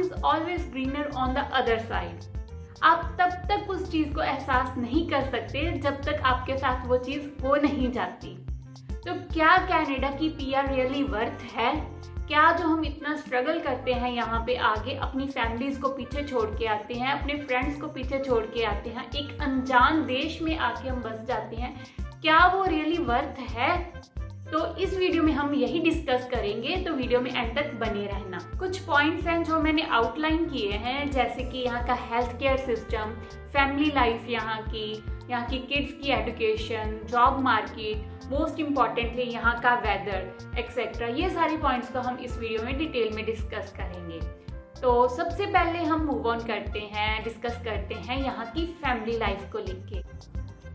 Is always greener on the other side. आप तब तक उस चीज को एहसास नहीं कर सकते जब तक आपके साथ वो चीज हो नहीं जाती। तो क्या कनाडा की पीआर रियली वर्थ है? क्या जो हम इतना स्ट्रगल करते हैं यहाँ पे आगे, अपनी फैमिलीज को पीछे छोड़ के आते हैं, अपने फ्रेंड्स को पीछे छोड़ के आते हैं, एक अनजान देश में आके हम बस जाते हैं, क्या वो रियली वर्थ है? तो इस वीडियो में हम यही डिस्कस करेंगे, तो वीडियो में एंड तक बने रहना। कुछ पॉइंट्स हैं जो मैंने आउटलाइन किए हैं, जैसे कि यहाँ का health care system, family life यहाँ की किड्स की education, job market, most importantly यहाँ का वेदर एक्सेट्रा। ये सारे पॉइंट्स को हम इस वीडियो में डिटेल में डिस्कस करेंगे। तो सबसे पहले हम मूव ऑन करते हैं, डिस्कस करते हैं यहाँ की फैमिली लाइफ को लेके।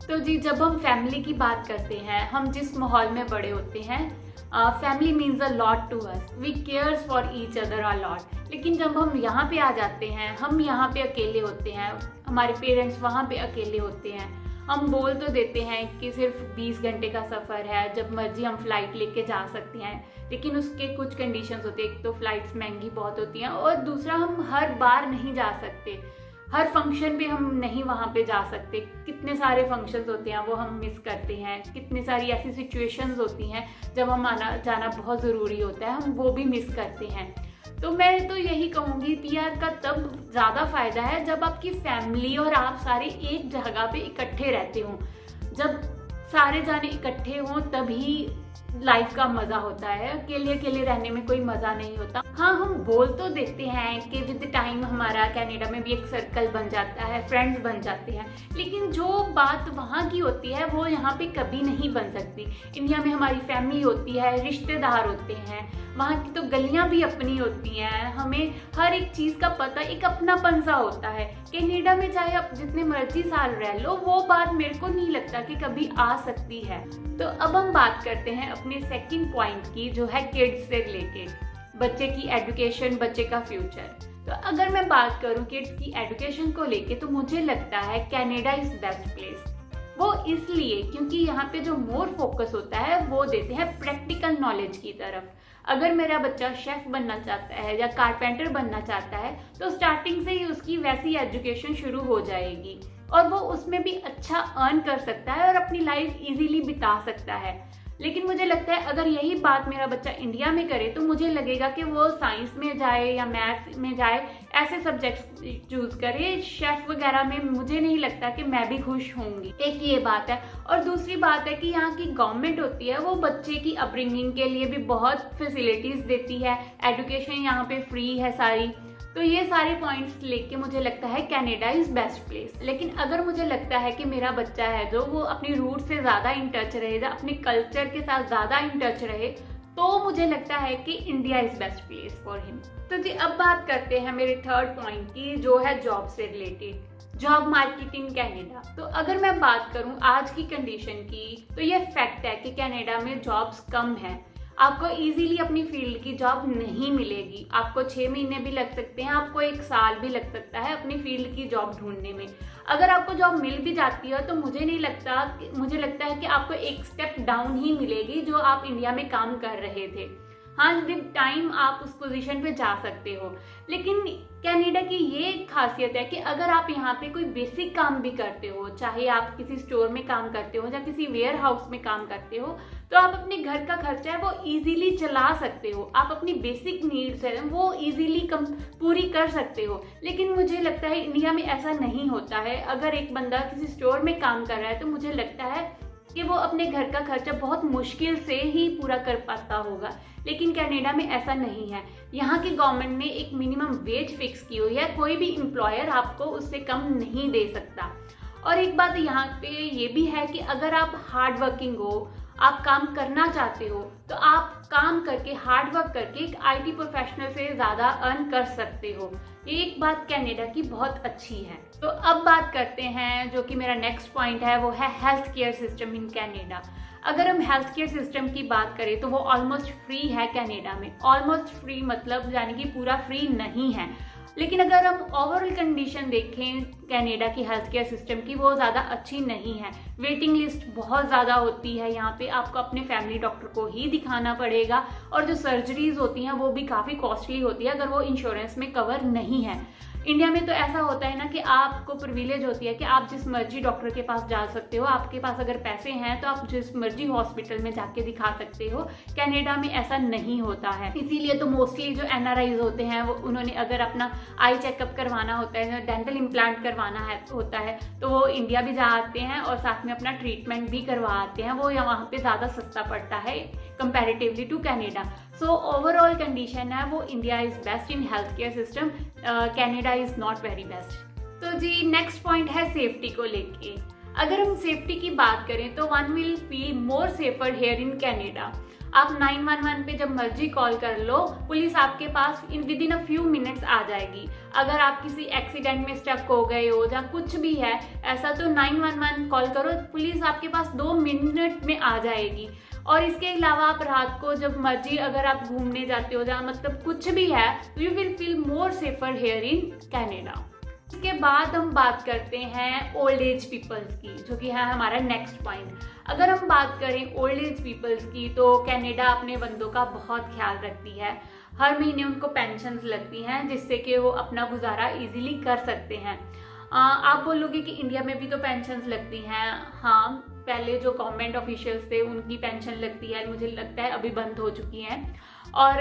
तो जी, जब हम फैमिली की बात करते हैं, हम जिस माहौल में बड़े होते हैं, family means a lot to us, we cares for each other a lot. लेकिन जब हम यहाँ पे आ जाते हैं, हम यहाँ पे अकेले होते हैं, हमारे पेरेंट्स वहाँ पे अकेले होते हैं। हम बोल तो देते हैं कि सिर्फ 20 घंटे का सफ़र है, जब मर्जी हम फ़्लाइट लेके जा सकते हैं, लेकिन उसके कुछ कंडीशंस होते हैं। एक तो फ़्लाइट्स महंगी बहुत होती हैं, और दूसरा हम हर बार नहीं जा सकते, हर फंक्शन पे हम नहीं वहाँ पे जा सकते। कितने सारे फंक्शंस होते हैं वो हम मिस करते हैं, कितनी सारी ऐसी सिचुएशंस होती हैं जब हम आना जाना बहुत ज़रूरी होता है, हम वो भी मिस करते हैं। तो मैं तो यही कहूँगी, पीआर का तब ज़्यादा फ़ायदा है जब आपकी फैमिली और आप सारे एक जगह पे इकट्ठे रहते हों। जब सारे जाने इकट्ठे हों तभी लाइफ का मज़ा होता है, अकेले अकेले रहने में कोई मज़ा नहीं होता। हाँ, हम बोल तो देते हैं कि विद टाइम हमारा कनाडा में भी एक सर्कल बन जाता है, फ्रेंड्स बन जाते हैं, लेकिन जो बात वहाँ की होती है वो यहाँ पे कभी नहीं बन सकती। इंडिया में हमारी फैमिली होती है, रिश्तेदार होते हैं, वहाँ की तो गलियाँ भी अपनी होती हैं, हमें हर एक चीज़ का पता, एक अपनापन सा होता है। कनाडा में चाहे आप जितने मर्जी साल रह लो, वो बात मेरे को नहीं लगता कि कभी आ सकती है। तो अब हम बात करते हैं अपने सेकंड पॉइंट की, जो है किड्स से रिलेटेड, बच्चे की एजुकेशन, बच्चे का फ्यूचर। तो अगर मैं बात करूँ किड्स की एजुकेशन को लेके, तो मुझे लगता है कनाडा इज बेस्ट प्लेस। वो इसलिए क्योंकि यहाँ पे जो मोर फोकस होता है वो देते हैं प्रैक्टिकल नॉलेज की तरफ। अगर मेरा बच्चा शेफ बनना चाहता है या कारपेंटर बनना चाहता है, तो स्टार्टिंग से ही उसकी वैसी एजुकेशन शुरू हो जाएगी, और वो उसमें भी अच्छा अर्न कर सकता है और अपनी लाइफ इजीली बिता सकता है। लेकिन मुझे लगता है अगर यही बात मेरा बच्चा इंडिया में करे, तो मुझे लगेगा कि वो साइंस में जाए या मैथ्स में जाए, ऐसे सब्जेक्ट्स चूज करे। शेफ वगैरह में मुझे नहीं लगता कि मैं भी खुश होंगी। एक ये बात है, और दूसरी बात है कि यहाँ की गवर्नमेंट होती है, वो बच्चे की अपब्रिंगिंग के लिए भी बहुत फैसिलिटीज देती है, एजुकेशन यहाँ पे फ्री है सारी। तो ये सारे पॉइंट्स लेके मुझे लगता है कनाडा इज बेस्ट प्लेस। लेकिन अगर मुझे लगता है कि मेरा बच्चा है जो वो अपनी रूट से ज़्यादा इन टच रहे, अपने कल्चर के साथ ज़्यादा इन टच रहे, तो मुझे लगता है कि India is best place for him. तो जी, अब बात करते हैं मेरे थर्ड पॉइंट की, जो है जॉब से related, job market in Canada. तो अगर मैं बात करूं आज की कंडीशन की, तो ये फैक्ट है कि कनाडा में जॉब्स कम है। आपको इजीली अपनी फील्ड की जॉब नहीं मिलेगी, आपको 6 महीने भी लग सकते हैं, आपको 1 साल भी लग सकता है अपनी फील्ड की जॉब ढूंढने में। अगर आपको जॉब मिल भी जाती है, तो मुझे लगता है कि आपको एक स्टेप डाउन ही मिलेगी जो आप इंडिया में काम कर रहे थे। हाँ, विद टाइम आप उस पोजीशन पे जा सकते हो। लेकिन कनाडा की ये खासियत है कि अगर आप यहाँ पे कोई बेसिक काम भी करते हो, चाहे आप किसी स्टोर में काम करते हो या किसी वेयर हाउस में काम करते हो, तो आप अपने घर का खर्चा है वो इजीली चला सकते हो, आप अपनी बेसिक नीड्स है वो इजीली पूरी कर सकते हो। लेकिन मुझे लगता है इंडिया में ऐसा नहीं होता है। अगर एक बंदा किसी स्टोर में काम कर रहा है, तो मुझे लगता है कि वो अपने घर का खर्चा बहुत मुश्किल से ही पूरा कर पाता होगा। लेकिन कनाडा में ऐसा नहीं है। यहाँ की गवर्नमेंट ने एक मिनिमम वेज फिक्स की हुई है, कोई भी एम्प्लॉयर आपको उससे कम नहीं दे सकता। और एक बात यहाँ पे ये भी है कि अगर आप हार्ड वर्किंग हो, आप काम करना चाहते हो, तो आप काम करके, हार्ड वर्क करके एक आईटी प्रोफेशनल से ज़्यादा अर्न कर सकते हो। ये एक बात कनाडा की बहुत अच्छी है। तो अब बात करते हैं, जो कि मेरा नेक्स्ट पॉइंट है, वो है health care system in Canada. अगर हम हेल्थ केयर सिस्टम की बात करें, तो वो ऑलमोस्ट फ्री है कनाडा में। ऑलमोस्ट फ्री मतलब यानी कि पूरा फ्री नहीं है। लेकिन अगर हम ओवरऑल कंडीशन देखें कनाडा की हेल्थ केयर सिस्टम की, वो ज़्यादा अच्छी नहीं है। वेटिंग लिस्ट बहुत ज़्यादा होती है, यहाँ पे आपको अपने फैमिली डॉक्टर को ही दिखाना पड़ेगा, और जो सर्जरीज होती हैं वो भी काफ़ी कॉस्टली होती है अगर वो इंश्योरेंस में कवर नहीं है। इंडिया में तो ऐसा होता है ना कि आपको प्रिविलेज होती है कि आप जिस मर्जी डॉक्टर के पास जा सकते हो, आपके पास अगर पैसे हैं तो आप जिस मर्जी हॉस्पिटल में जाके दिखा सकते हो। कनाडा में ऐसा नहीं होता है, इसीलिए तो मोस्टली जो एनआरआईज होते हैं वो उन्होंने अगर अपना आई चेकअप करवाना होता है, डेंटल इम्प्लांट करवाना होता है तो वो इंडिया भी जा आते हैं और साथ में अपना ट्रीटमेंट भी करवा आते हैं। वो वहाँ पे ज़्यादा सस्ता पड़ता है comparatively to Canada. So overall condition है वो India is best in health care system, Canada is not very best. तो जी नेक्स्ट पॉइंट है सेफ्टी को लेके। अगर हम सेफ्टी की बात करें तो one will feel more safer here in Canada. आप 911 पे जब मर्जी कॉल कर लो, पुलिस आपके पास within a few minutes आ जाएगी। अगर आप किसी एक्सीडेंट में स्टक हो गए हो या कुछ भी है ऐसा, तो 911 कॉल करो, पुलिस आपके पास 2 मिनट में आ जाएगी। और इसके अलावा आप रात को जब मर्जी अगर आप घूमने जाते हो या मतलब कुछ भी है, you will feel more safer here in Canada. इसके बाद हम बात करते हैं ओल्ड एज पीपल्स की, जो कि है हमारा नेक्स्ट पॉइंट। अगर हम बात करें ओल्ड एज पीपल्स की तो कनाडा अपने बंदों का बहुत ख्याल रखती है। हर महीने उनको पेंशन्स लगती हैं जिससे कि वो अपना गुजारा इजीली कर सकते हैं। आप बोलोगे कि इंडिया में भी तो पेंशन्स लगती हैं। हाँ, पहले जो गवर्नमेंट ऑफिशियल्स थे उनकी पेंशन लगती है, मुझे लगता है अभी बंद हो चुकी हैं। और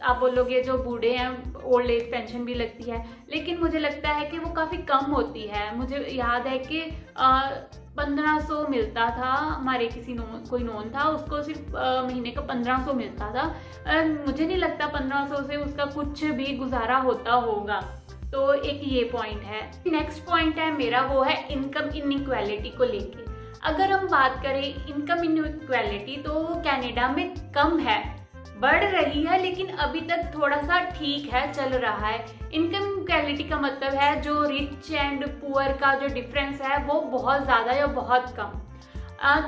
आप बोलोगे जो बूढ़े हैं ओल्ड एज पेंशन भी लगती है, लेकिन मुझे लगता है कि वो काफ़ी कम होती है। मुझे याद है कि 1500 मिलता था, हमारे किसी कोई नोन था, उसको सिर्फ महीने का 1500 मिलता था। मुझे नहीं लगता 1500 से उसका कुछ भी गुजारा होता होगा। तो एक ये पॉइंट है। नेक्स्ट पॉइंट है मेरा, वो है इनकम इनइक्वालिटी को लेके। अगर हम बात करें इनकम इनइक्वालिटी तो कनाडा में कम है, बढ़ रही है, लेकिन अभी तक थोड़ा सा ठीक है, चल रहा है। इनकम इनइक्वालिटी का मतलब है जो रिच एंड पुअर का जो डिफरेंस है वो बहुत ज़्यादा या बहुत कम।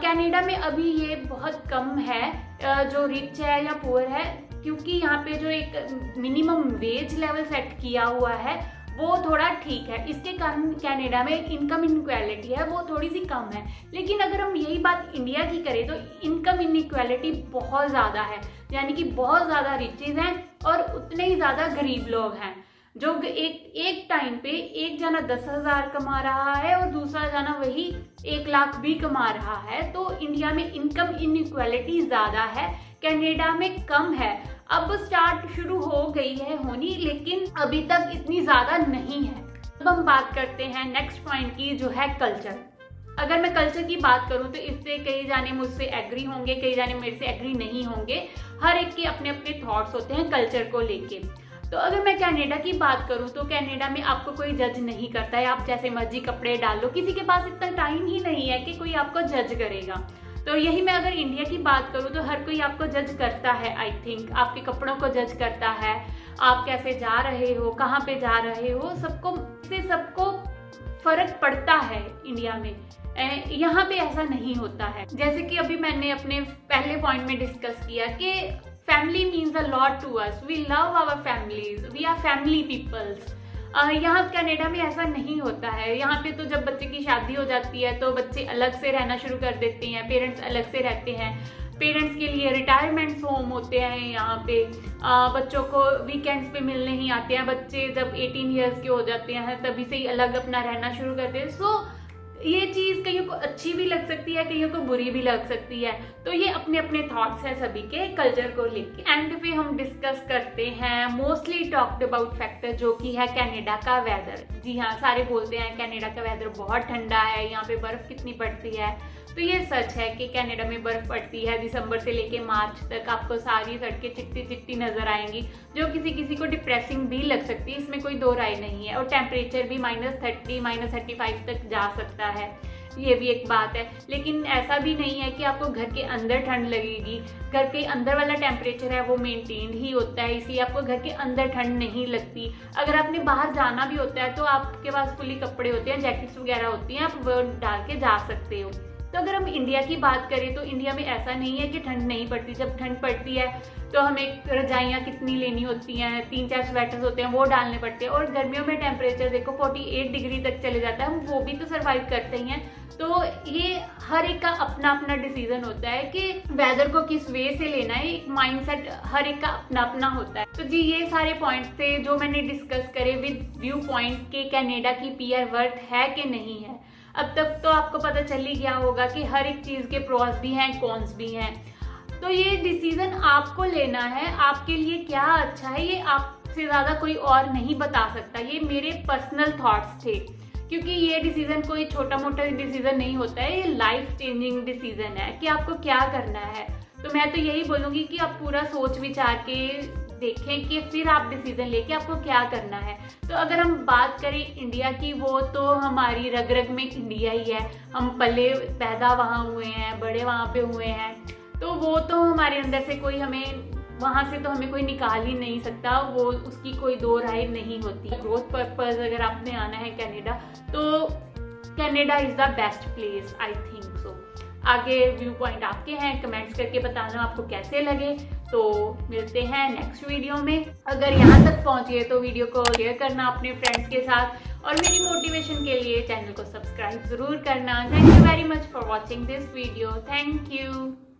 कनाडा में अभी ये बहुत कम है जो रिच है या पुअर है, क्योंकि यहाँ पे जो एक मिनिमम वेज लेवल सेट किया हुआ है वो थोड़ा ठीक है। इसके कारण कनाडा में इनकम इनइक्वालिटी है वो थोड़ी सी कम है। लेकिन अगर हम यही बात इंडिया की करें तो इनकम इनइक्वालिटी बहुत ज़्यादा है, यानी कि बहुत ज़्यादा रिचेज हैं और उतने ही ज़्यादा गरीब लोग हैं। जो एक टाइम पे एक जना 10,000 कमा रहा है और दूसरा जना वही 1 लाख भी कमा रहा है। तो इंडिया में इनकम इनइक्वालिटी ज़्यादा है, कनाडा में कम है। अब स्टार्ट शुरू हो गई है होनी, लेकिन अभी तक इतनी ज़्यादा नहीं है। अब हम बात करते हैं नेक्स्ट पॉइंट की, जो है कल्चर। अगर मैं कल्चर की बात करूं तो इससे कई जाने मुझसे एग्री होंगे, कई जाने मेरे से एग्री नहीं होंगे। हर एक के अपने अपने थॉट्स होते हैं कल्चर को लेके। तो अगर मैं कनाडा की बात करूं तो कनाडा में आपको कोई जज नहीं करता है, आप जैसे मर्जी कपड़े डाल लो, किसी के पास इतना टाइम ही नहीं है कि कोई आपको जज करेगा। तो यही मैं अगर इंडिया की बात करूं तो हर कोई आपको जज करता है। आई थिंक आपके कपड़ों को जज करता है, आप कैसे जा रहे हो, कहाँ पे जा रहे हो, सबको फर्क पड़ता है इंडिया में। यहाँ पे ऐसा नहीं होता है। जैसे कि अभी मैंने अपने पहले पॉइंट में डिस्कस किया कि family means a lot to us, we love our families, we are family peoples. यहाँ कनाडा में ऐसा नहीं होता है। यहाँ पे तो जब बच्चे की शादी हो जाती है तो बच्चे अलग से रहना शुरू कर देते हैं, पेरेंट्स अलग से रहते हैं। पेरेंट्स के लिए रिटायरमेंट होम होते हैं यहाँ पे। बच्चों को वीकेंड्स पे मिलने ही आते हैं। बच्चे जब 18 ईयर्स के हो जाते हैं तभी से ही अलग अपना रहना शुरू करते हैं। सो ये चीज़ कईयों को अच्छी भी लग सकती है, कईयों को बुरी भी लग सकती है। तो ये अपने अपने थॉट्स हैं सभी के कल्चर को लेके। एंड पे हम डिस्कस करते हैं मोस्टली टॉक्ड अबाउट फैक्टर, जो कि है कनाडा का वेदर। जी हाँ, सारे बोलते हैं कनाडा का वेदर बहुत ठंडा है, यहाँ पे बर्फ कितनी पड़ती है। तो ये सच है कि कनाडा में बर्फ पड़ती है। दिसंबर से लेके मार्च तक आपको सारी सड़कें चिट्टी चिट्टी नजर आएंगी, जो किसी किसी को डिप्रेसिंग भी लग सकती है, इसमें कोई दो राय नहीं है। और टेम्परेचर भी -30 -35 तक जा सकता है, ये भी एक बात है। लेकिन ऐसा भी नहीं है कि आपको घर के अंदर ठंड लगेगी। घर के अंदर वाला टेम्परेचर है वो मेंटेन ही होता है, इसलिए आपको घर के अंदर ठंड नहीं लगती। अगर आपने बाहर जाना भी होता है तो आपके पास फुली कपड़े होते हैं, जैकेट्स वगैरह होती हैं, आप वो डाल के जा सकते हो। तो अगर हम इंडिया की बात करें तो इंडिया में ऐसा नहीं है कि ठंड नहीं पड़ती। जब ठंड पड़ती है तो हमें रजाइयाँ कितनी लेनी होती हैं, 3-4 स्वेटर्स होते हैं वो डालने पड़ते हैं। और गर्मियों में टेम्परेचर देखो 48 डिग्री तक चले जाता है, हम वो भी तो सर्वाइव करते ही हैं। तो ये हर एक का अपना अपना डिसीजन होता है कि वेदर को किस वे से लेना है, एक माइंडसेट हर एक का अपना अपना होता है। तो जी ये सारे पॉइंट्स थे जो मैंने डिस्कस करे विद व्यू पॉइंट के कनाडा की पीआर वर्थ है कि नहीं है। अब तक तो आपको पता चल ही गया होगा कि हर एक चीज़ के प्रोस भी हैं, कॉन्स भी हैं। तो ये डिसीजन आपको लेना है, आपके लिए क्या अच्छा है ये आपसे ज़्यादा कोई और नहीं बता सकता। ये मेरे पर्सनल थॉट्स थे, क्योंकि ये डिसीजन कोई छोटा मोटा डिसीजन नहीं होता है, ये लाइफ चेंजिंग डिसीजन है कि आपको क्या करना है। तो मैं तो यही बोलूँगी कि आप पूरा सोच विचार के देखें कि फिर आप डिसीजन लेके आपको क्या करना है। तो अगर हम बात करें इंडिया की, वो तो हमारी रग रग में इंडिया ही है, हम पले पैदा वहाँ हुए हैं, बड़े वहाँ पे हुए हैं, तो वो तो हमारे अंदर से कोई हमें वहाँ से तो हमें कोई निकाल ही नहीं सकता, वो उसकी कोई दो राय नहीं होती। ग्रोथ पर्पस अगर आपने आना है कनाडा तो Canada is the best place, I think so. आगे व्यू पॉइंट आपके हैं, कमेंट्स करके बताना आपको कैसे लगे। तो मिलते हैं नेक्स्ट वीडियो में। अगर यहाँ तक पहुँचे तो वीडियो को शेयर करना अपने फ्रेंड्स के साथ, और मेरी मोटिवेशन के लिए चैनल को सब्सक्राइब ज़रूर करना। Thank you very much for watching this video. Thank you.